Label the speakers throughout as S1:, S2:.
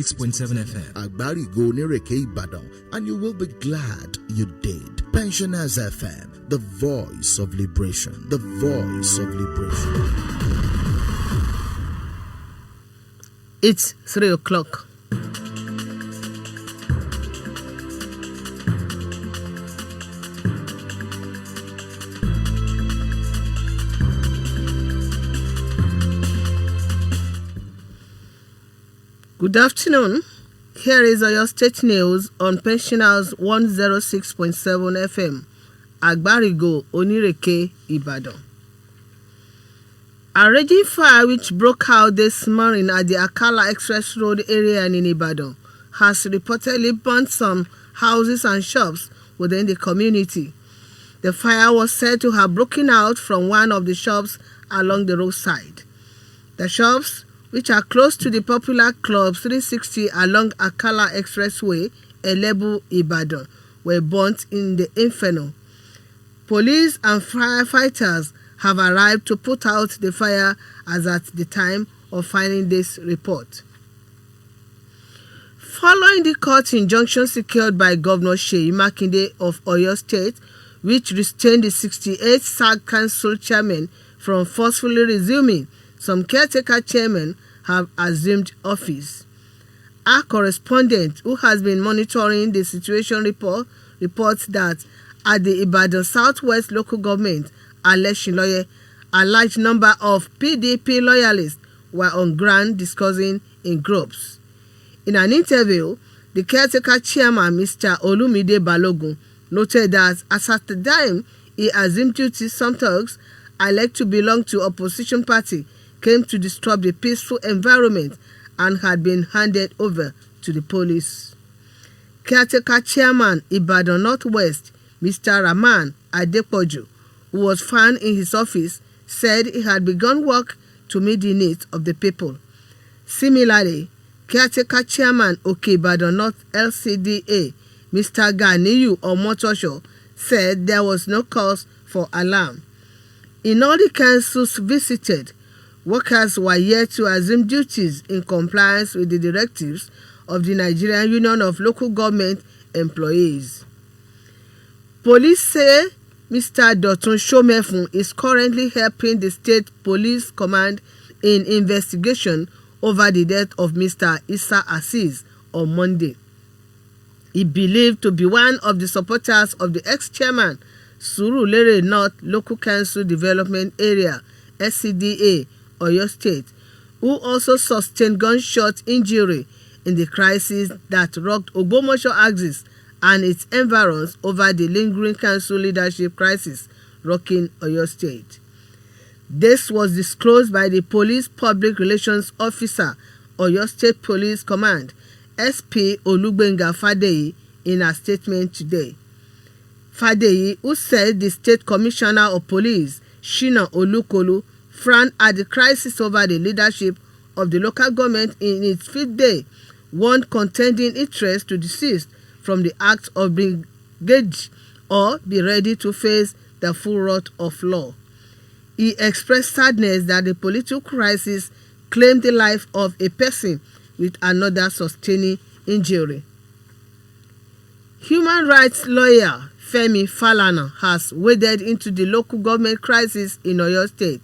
S1: 106.7 FM.
S2: Agbarigo Nireke Ibadan, and you will be glad you did. Pensioners FM, the voice of liberation. The voice of liberation.
S3: It's 3 o'clock. Good afternoon. Here is your state news on Pensioners 106.7 FM, Agbarigo, Onireke, Ibadan. A raging fire which broke out this morning at the Akala Express Road area in Ibadan has reportedly burnt some houses and shops within the community. The fire was said to have broken out from one of the shops along the roadside. The shops, which are close to the popular Club 360 along Akala Expressway, Elebu, Ibadan, were burnt in the inferno. Police and firefighters have arrived to put out the fire as at the time of filing this report. Following the court injunction secured by Governor Seyi Makinde of Oyo State, which restrained the 68th SAG Council chairman from forcefully resuming, some caretaker chairmen have assumed office. Our correspondent, who has been monitoring the situation, reports that at the Ibadan Southwest local government, a large number of PDP loyalists were on ground discussing in groups. In an interview, the caretaker chairman, Mr. Olumide Balogun, noted that as at the time he assumed duty, some thugs alleged to belong to opposition party came to disturb the peaceful environment and had been handed over to the police. Caretaker chairman Ibadan Northwest, Mr. Rahman Adepoju, who was found in his office, said he had begun work to meet the needs of the people. Similarly, caretaker chairman Ibadan North LCDA, Mr. Ganiyu Omotosho, said there was no cause for alarm. In all the councils visited, workers were yet to assume duties in compliance with the directives of the Nigerian Union of Local Government Employees. Police say Mr. Dotun Shomefun is currently helping the State Police Command in investigation over the death of Mr. Issa Aziz on Monday. He believed to be one of the supporters of the ex-chairman Surulere North Local Council Development Area, SCDA, Oyo State, who also sustained gunshot injury in the crisis that rocked Ogbomoso axis and its environs over the lingering council leadership crisis rocking Oyo State. This was disclosed by the Police Public Relations Officer, Oyo State Police Command, SP Olugbenga Fadeyi, in a statement today. Fadeyi, who said the State Commissioner of Police, Shina Olukolu, frowned at the crisis over the leadership of the local government in its fifth day, warned contending interests to desist from the act of being engaged or be ready to face the full wrath of law. He expressed sadness that the political crisis claimed the life of a person with another sustaining injury. Human rights lawyer Femi Falana has waded into the local government crisis in Oyo State,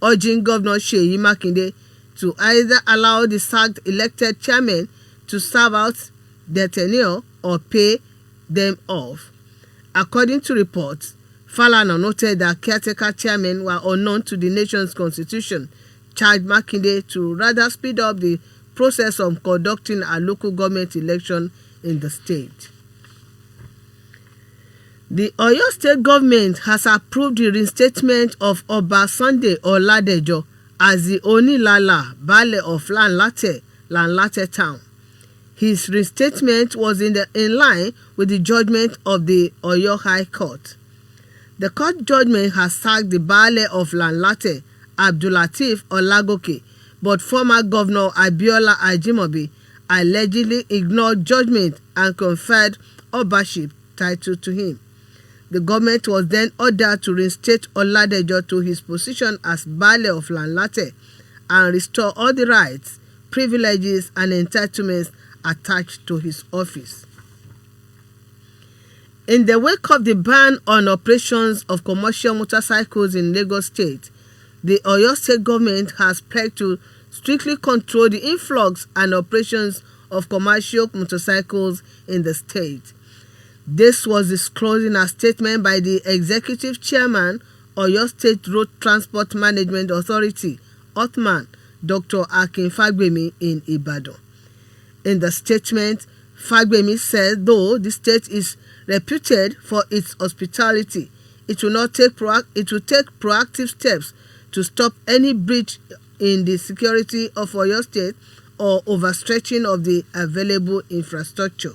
S3: urging Governor Seyi Makinde to either allow the sacked elected chairman to serve out their tenure or pay them off. According to reports, Falana noted that caretaker chairmen were unknown to the nation's constitution, charged Makinde to rather speed up the process of conducting a local government election in the state. The Oyo State government has approved the reinstatement of Oba Sunday Oladejo as the Onilala Baale of Lanlate town. His reinstatement was in line with the judgment of the Oyo High Court. The court judgment has sacked the Baale of Lanlate, Abdulateef Olagoke, but former Governor Abiola Ajimobi allegedly ignored judgment and conferred Obaship title to him. The government was then ordered to reinstate Oladejo to his position as Baale of Lanlate and restore all the rights, privileges and entitlements attached to his office. In the wake of the ban on operations of commercial motorcycles in Lagos State, the Oyo State government has pledged to strictly control the influx and operations of commercial motorcycles in the state. This was disclosed in a statement by the Executive Chairman, Oyo State Road Transport Management Authority, OTMAN, Dr. Akin Fagbemi in Ibadan. In the statement, Fagbemi said though the state is reputed for its hospitality, it will take proactive steps to stop any breach in the security of Oyo State or overstretching of the available infrastructure.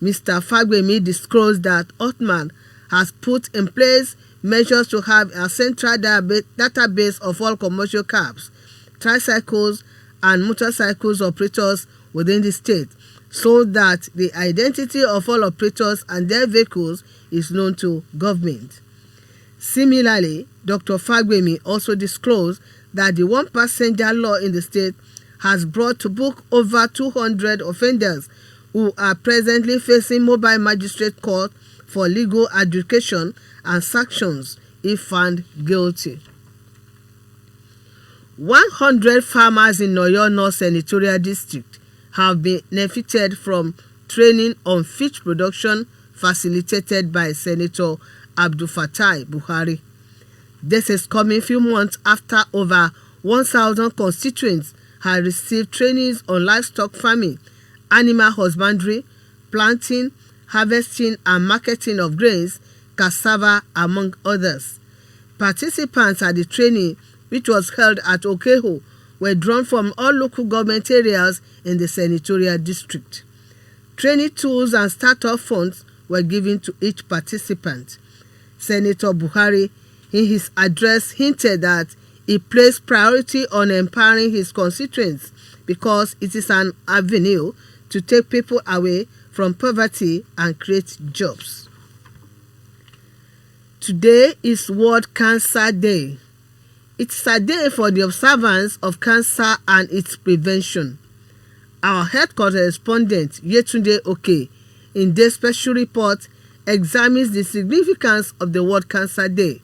S3: Mr. Fagbemi disclosed that Otman has put in place measures to have a central database of all commercial cabs, tricycles, and motorcycles operators within the state, so that the identity of all operators and their vehicles is known to government. Similarly, Dr. Fagbemi also disclosed that the one-passenger law in the state has brought to book over 200 offenders who are presently facing mobile magistrate court for legal adjudication and sanctions if found guilty. 100 farmers in Oyo North Senatorial District have benefited from training on fish production facilitated by Senator Abdul Fattah Buhari. This is coming few months after over 1,000 constituents have received trainings on livestock farming, animal husbandry, planting, harvesting and marketing of grains, cassava, among others. Participants at the training, which was held at Okeho, were drawn from all local government areas in the senatorial district. Training tools and startup funds were given to each participant. Senator Buhari, in his address, hinted that he placed priority on empowering his constituents because it is an avenue to take people away from poverty and create jobs. Today is World Cancer Day. It's a day for the observance of cancer and its prevention. Our health correspondent, Yetunde Oke, in this special report, examines the significance of the World Cancer Day.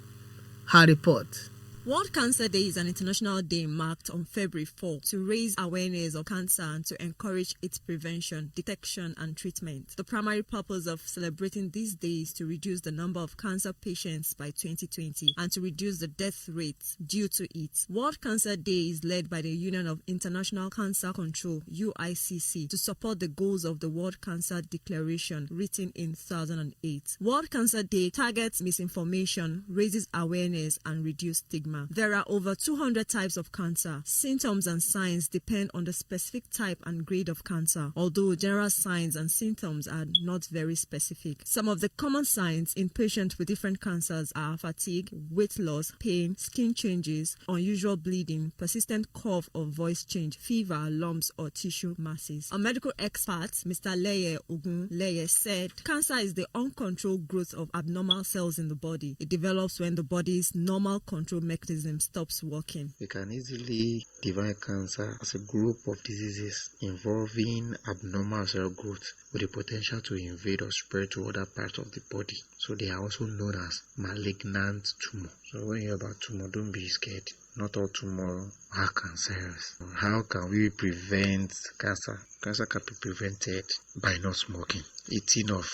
S3: Her report.
S1: World Cancer Day is an international day marked on February 4 to raise awareness of cancer and to encourage its prevention, detection, and treatment. The primary purpose of celebrating this day is to reduce the number of cancer patients by 2020 and to reduce the death rate due to it. World Cancer Day is led by the Union of International Cancer Control, UICC, to support the goals of the World Cancer Declaration written in 2008. World Cancer Day targets misinformation, raises awareness, and reduces stigma. There are over 200 types of cancer. Symptoms and signs depend on the specific type and grade of cancer, although general signs and symptoms are not very specific. Some of the common signs in patients with different cancers are fatigue, weight loss, pain, skin changes, unusual bleeding, persistent cough or voice change, fever, lumps, or tissue masses. A medical expert, Mr. Leye Ogunleye, said cancer is the uncontrolled growth of abnormal cells in the body. It develops when the body's normal control mechanism stops working.
S4: We can easily divide cancer as a group of diseases involving abnormal cell growth with the potential to invade or spread to other parts of the body. So they are also known as malignant tumor. So when you hear about tumor, don't be scared. Not all tumor are cancerous. How can we prevent cancer? Cancer can be prevented by not smoking, eating of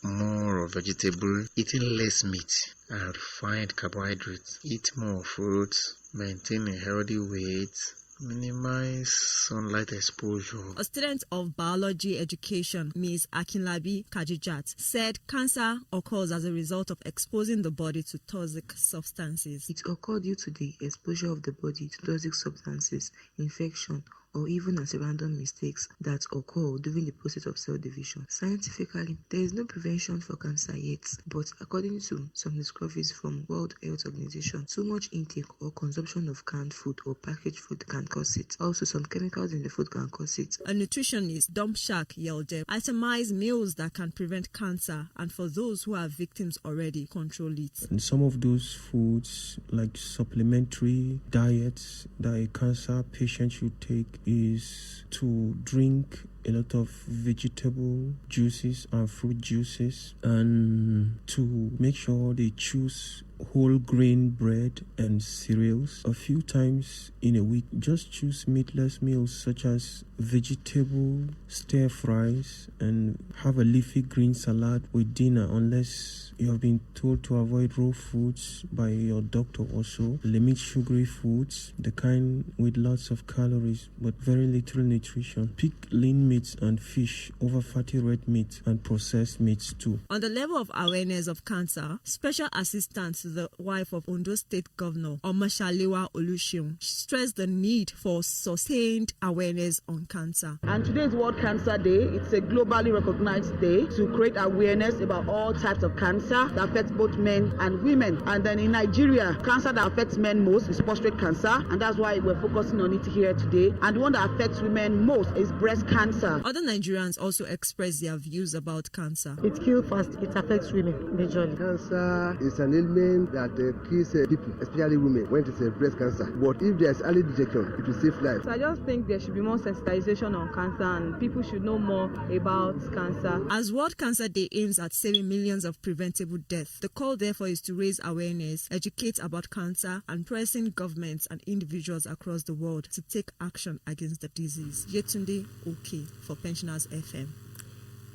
S4: more of vegetable, eating less meat and refined carbohydrates, eat more fruits, maintain a healthy weight, minimize sunlight exposure.
S1: A student of biology education, Ms. Akinlabi Kajijat, said cancer occurs as a result of exposing the body to toxic substances.
S5: It occurs due to the exposure of the body to toxic substances, infection, or even as random mistakes that occur during the process of cell division. Scientifically, there is no prevention for cancer yet, but according to some discoveries from World Health Organization, too much intake or consumption of canned food or packaged food can cause it. Also, some chemicals in the food can cause it.
S1: A nutritionist, Domshak Yelde, itemized meals that can prevent cancer, and for those who are victims already, control it.
S6: And some of those foods, like supplementary diets that a cancer patient should take, is to drink a lot of vegetable juices and fruit juices, and to make sure they choose whole grain bread and cereals a few times in a week. Just choose meatless meals such as vegetable stir fries, and have a leafy green salad with dinner unless you have been told to avoid raw foods by your doctor. Also limit sugary foods, the kind with lots of calories but very little nutrition. Pick lean meats and fish over fatty red meat and processed meats too.
S1: On the level of awareness of cancer, Special Assistant to the wife of Ondo State Governor Omashaliwa Oluseun stressed the need for sustained awareness on cancer.
S7: And today is World Cancer Day. It's a globally recognized day to create awareness about all types of cancer that affects both men and women. And then in Nigeria, cancer that affects men most is prostate cancer, and that's why we're focusing on it here today. And the one that affects women most is breast cancer.
S1: Other Nigerians also express their views about cancer.
S8: It kills fast. It affects women majorly.
S9: Cancer is an ailment that kills people, especially women, when it's a breast cancer. But if there's early detection, it will save lives.
S10: So I just think there should be more sensitization on cancer, and people should know more about cancer.
S1: As World Cancer Day aims at saving millions of preventable deaths, the call therefore is to raise awareness, educate about cancer, and pressing governments and individuals across the world to take action against the disease. Yetunde OK for Pensioners FM.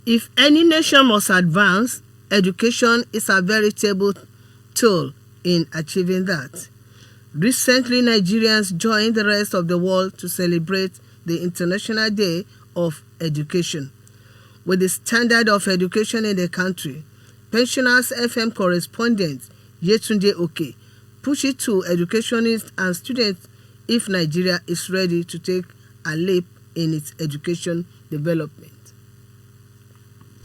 S3: If any nation must advance, education is a veritable tool in achieving that. Recently, Nigerians joined the rest of the world to celebrate the International Day of Education. With the standard of education in the country, Pensioners FM correspondent Yetunde OK push it to educationists and students if Nigeria is ready to take a leap in its education development.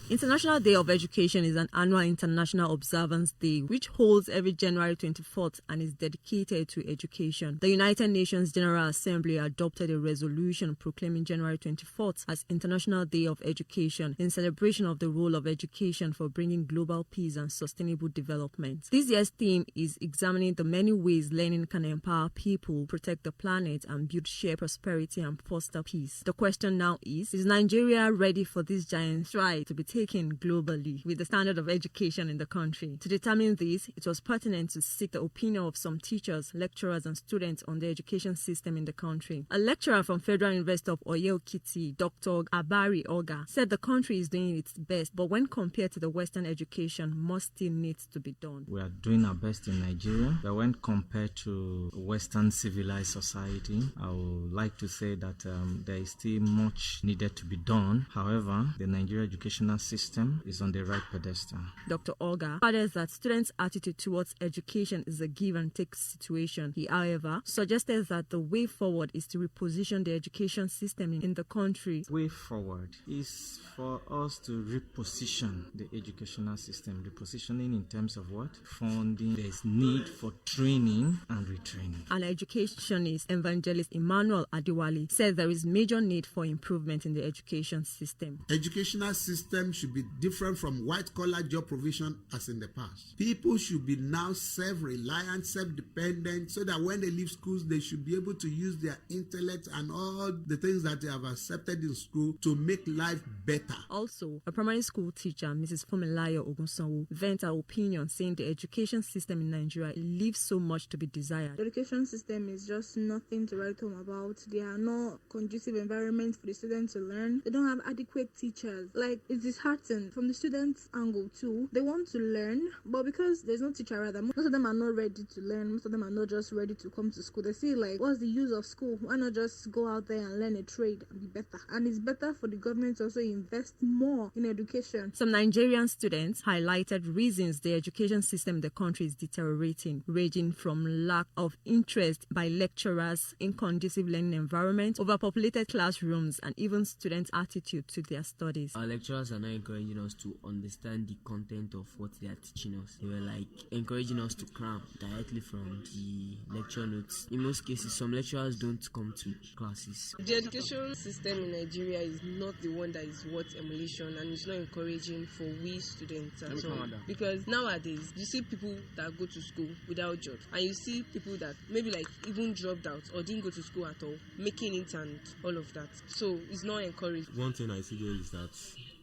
S1: International Day of Education is an annual international observance day which holds every January 24th and is dedicated to education. The United Nations General Assembly adopted a resolution proclaiming January 24th as International Day of Education in celebration of the role of education for bringing global peace and sustainable development. This year's theme is examining the many ways learning can empower people, protect the planet, and build shared prosperity and foster peace. The question now is Nigeria ready for this giant stride to be taken globally with the standard of education in the country? To determine this, it was pertinent to seek the opinion of some teachers, lecturers, and students on the education system in the country. A lecturer from Federal University of Oye-Ekiti, Dr. Abari Oga, said the country is doing its best, but when compared to the Western education, more still needs to be done.
S11: We are doing our best in Nigeria, but when compared to Western civilized society, I would like to say that there is still much needed to be done. However, the Nigerian educational system is on the right pedestal.
S1: Dr. Oga added that students' attitude towards education is a give and take situation. He, however, suggested that the way forward is to reposition the education system in the country.
S11: Way forward is for us to reposition the educational system. Repositioning in terms of what? Funding. There is need for training and retraining.
S1: An educationist, evangelist Emmanuel Adewale, said there is major need for improvement in the education system.
S12: Educational system should be different from white-collar job provision as in the past. People should be now self-reliant, self-dependent, so that when they leave schools, they should be able to use their intellect and all the things that they have accepted in school to make life better.
S1: Also, a primary school teacher, Mrs. Fumilayo Ogunsanwo, vented her opinion, saying the education system in Nigeria leaves so much to be desired.
S13: The education system is just nothing to write home about. There are no conducive environments for the students to learn. They don't have adequate teachers. It's disheartening from the students' angle too. They want to learn, but because there's no teacher, rather, most of them are not ready to learn. Most of them are not just ready to come to school. They see what's the use of school? Why not just go out there and learn a trade and be better? And it's better for the government to also invest more in education.
S1: Some Nigerian students highlighted reasons the education system in the country is deteriorating, ranging from lack of interest by lecturers, inconducive learning environment, overpopulated classrooms, and even students' attitude to their studies.
S14: Our lecturers are not encouraging us to understand the content of what they are teaching us. They were like encouraging us to cram directly from the lecture notes. In most cases, some lecturers don't come to classes.
S15: The education system in Nigeria is not the one that is worth emulation, and it's not encouraging for we students at all. Because nowadays, you see people that go to school without jobs, and you see people that maybe like even dropped out or didn't go to school at all, making it and all of that. So it's not encouraged.
S16: One thing I see there is that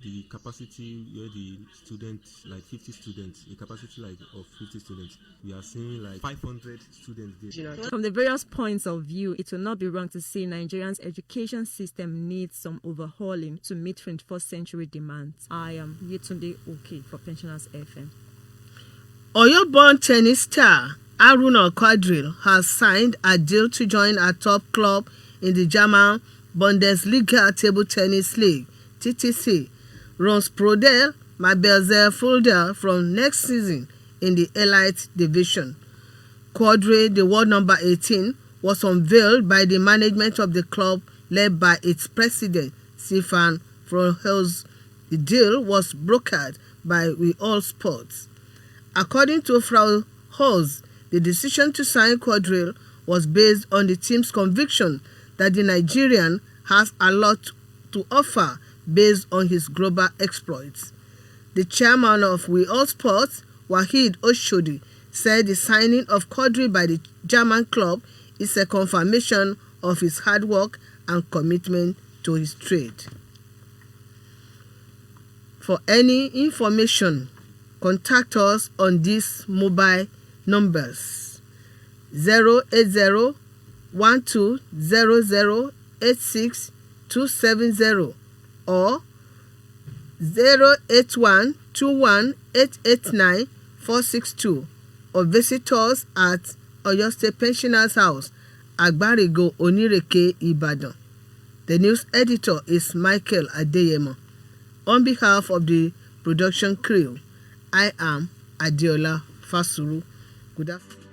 S16: the capacity where the students, like 50 students, the capacity like of 50 students, we are seeing like 500 students there.
S1: From the various points of view, it will not be wrong to say Nigeria's education system needs some overhauling to meet 21st century demands. I am Yetunde Okay for Pensioners FM.
S3: Oyo-born tennis star Aruna Quadrille has signed a deal to join a top club in the German Bundesliga Table Tennis League, TTC. Runs Prodel Mabelze from next season in the Elite Division. Quadrille, the world number 18, was unveiled by the management of the club led by its president, Stefan Frohels. The deal was brokered by We All Sports. According to Frau Hose, the decision to sign Quadrille was based on the team's conviction that the Nigerian has a lot to offer based on his global exploits. The chairman of We All Sports, Wahid Oshodi, said the signing of Quadrille by the German club is a confirmation of his hard work and commitment to his trade. For any information, contact us on these mobile numbers: 080-1200-86270 or 081-21-889-462, or visit us at Oyo State Pensioners House, Agbarigo, Onireke, Ibadan. The news editor is Michael Adeyemo. On behalf of the production crew, I am Adiola Fasuru. Good afternoon.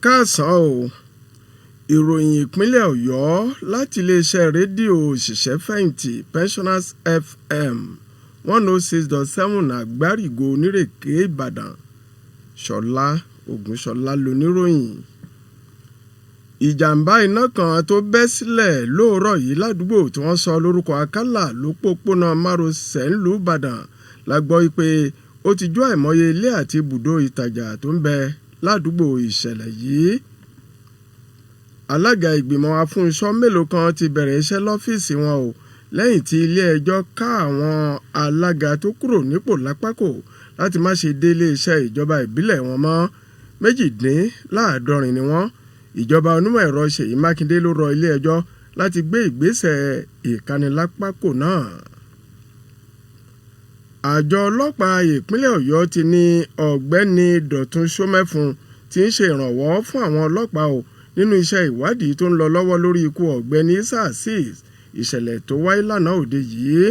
S17: káàsán o ìròyìn ìpínlẹ̀ ọ̀yọ́ láti iléeṣẹ́ rédíò òṣìṣẹ́ fẹ̀yìntì Pensioners FM 106.7 àgbárígo onírèké ìbàdàn ṣọlá ògúnṣọlá lóníròyìn. ìjàmbá iná kan tó bẹ́ sílẹ̀ lóòrọ̀ yìí ládùúgbò tí wọ́n sọ lórúkọ àkàlà lópópónà márosẹ̀ ńlùú ìbàdàn la gbọ́ pé ó ti jó àìmọye ilé àti ibùdó ìtajà tó ń bẹ ládùúgbò ìṣẹ̀lẹ̀ yìí. alága ìgbìmọ̀ afúnṣọ́ mélòó kan ti bẹ̀rẹ̀ iṣẹ́ lọ́fíìsì wọn o lẹ́yìn tí ilé-ẹjọ́ ká àwọn alága tó kúrò nípò lápákò láti má ṣe dé ilé-iṣẹ́ ìjọba ìbílẹ̀ wọn mọ́. 72 ni wọ́n. ìjọba onímọ̀ ẹ̀rọ Ṣèyí Mákindé ló rọ ilé-ẹjọ́ láti gbé ìgbésẹ̀ ìkánilápákò náà. àjọ ọlọ́pàá ìpínlẹ̀ ọ̀yọ́ ti ní ọ̀gbẹ́ni dọ̀tun ṣómẹ́fun tí ń ṣe ìrànwọ́ fún àwọn ọlọ́pàá o nínú iṣẹ́ ìwádìí tó ń lọ lọ́wọ́ lórí ikú ọ̀gbẹ́ni Isa Azeez, ìṣẹ̀lẹ̀ tó wáyé lánàá òde yìí.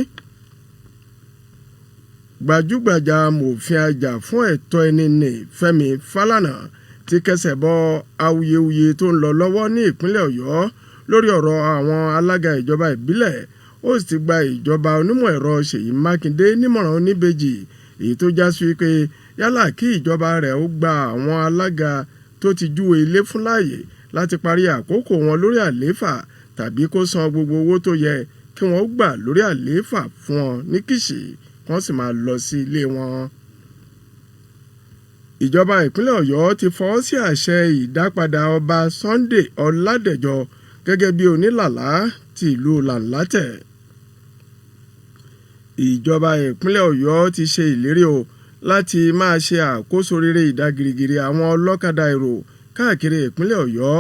S17: gbajúgbajà amòfin ajá fún ẹ̀tọ́ ẹni ní Fẹ́mi Fálànà ti kẹsẹ̀ bọ awuyewuye tó ń lọ lọ́wọ́ ní ìpínlẹ̀ ọ̀yọ́ lórí ọ̀rọ̀ àwọn alága ìjọba ìbílẹ̀. ó sì ti gba ìjọba onímọ̀ ẹ̀rọ Ṣèyí Mákindé nímọ̀ràn oníbejì èyí tó já sí pé yálà kí ìjọba rẹ̀ ó gba àwọn alága tó ti júwe ilé fún láàyè láti parí àkókò wọn lórí àlééfà tàbí kó san gbogbo owó tó yẹ kí wọ́n ó gbà lórí àlééfà fún wọn ní kìṣì kí wọ́n sì máa lọ sí ilé wọn. ìjọba ìpínlẹ̀ ọ̀yọ́ ti fọwọ́ sí àṣẹ ìdápadà ọba Sunday Ọládẹ̀jọ gẹ́gẹ́ bí onílàlá ti ìlú làǹlátẹ̀. Ìjọba ìpínlẹ̀ Ọ̀yọ́ ti ṣe ìlérí o láti máa ṣe àkóso rere ìdágìrìgìrì àwọn ọlọ́kadà èrò káàkiri ìpínlẹ̀ Ọ̀yọ́,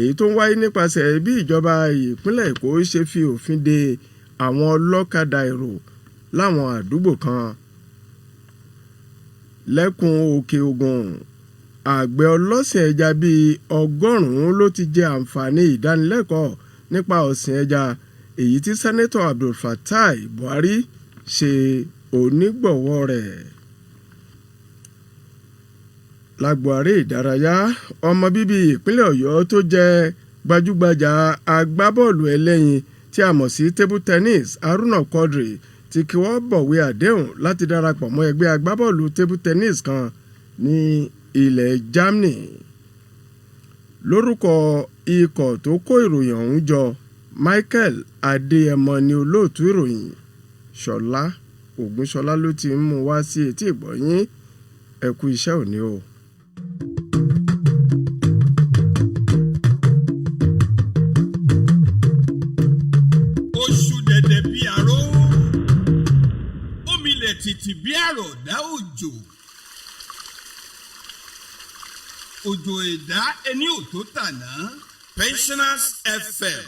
S17: èyí tó ń wáyé nípasẹ̀ bí ìjọba ìpínlẹ̀ Èkó ṣe fi òfin de àwọn ọlọ́kadà èrò láwọn àdúgbò kan. Lẹ́kùn Òkè Ògùn, àgbẹ̀ ọlọ́sìn ẹja bíi 100 ló ti jẹ àǹfààní ìdánilẹ́kọ̀ọ́ nípa ọ̀sìn ẹja, èyí tí sẹ́nẹ́tọ̀ Abdulfatai Buhari ṣe onígbọ̀wọ́ rẹ̀. Lágbo aré ìdárayá, ọmọ bíbí ìpínlẹ̀ Ọ̀yọ́ tó jẹ́ gbajúgbajà agbábọ́ọ̀lù ẹlẹ́yin tí a mọ̀ sí table tennis Haruna Quadri ti kíwọ́ bọ̀wé àdéhùn láti darapọ̀ mọ́ ẹgbẹ́ agbábọ́ọ̀lù table tennis kan ní ilẹ̀ Germany. Lórúkọ ikọ̀ tó kó ìròyìn ọ̀hún jọ, Michael Adéyẹmọ ni olóòtú ìròyìn. Ṣọlá Ògúnṣọlá ló ti ń mú wá sí etí ìgbọ̀nyín. Ẹ kú iṣẹ́ òní o.
S18: Oṣù dẹ̀dẹ̀ bí aró, omi lẹ̀ tìtì bí àròdá òjò. Òjò ẹ̀dá ẹni ò tó tàná. Pensioners FM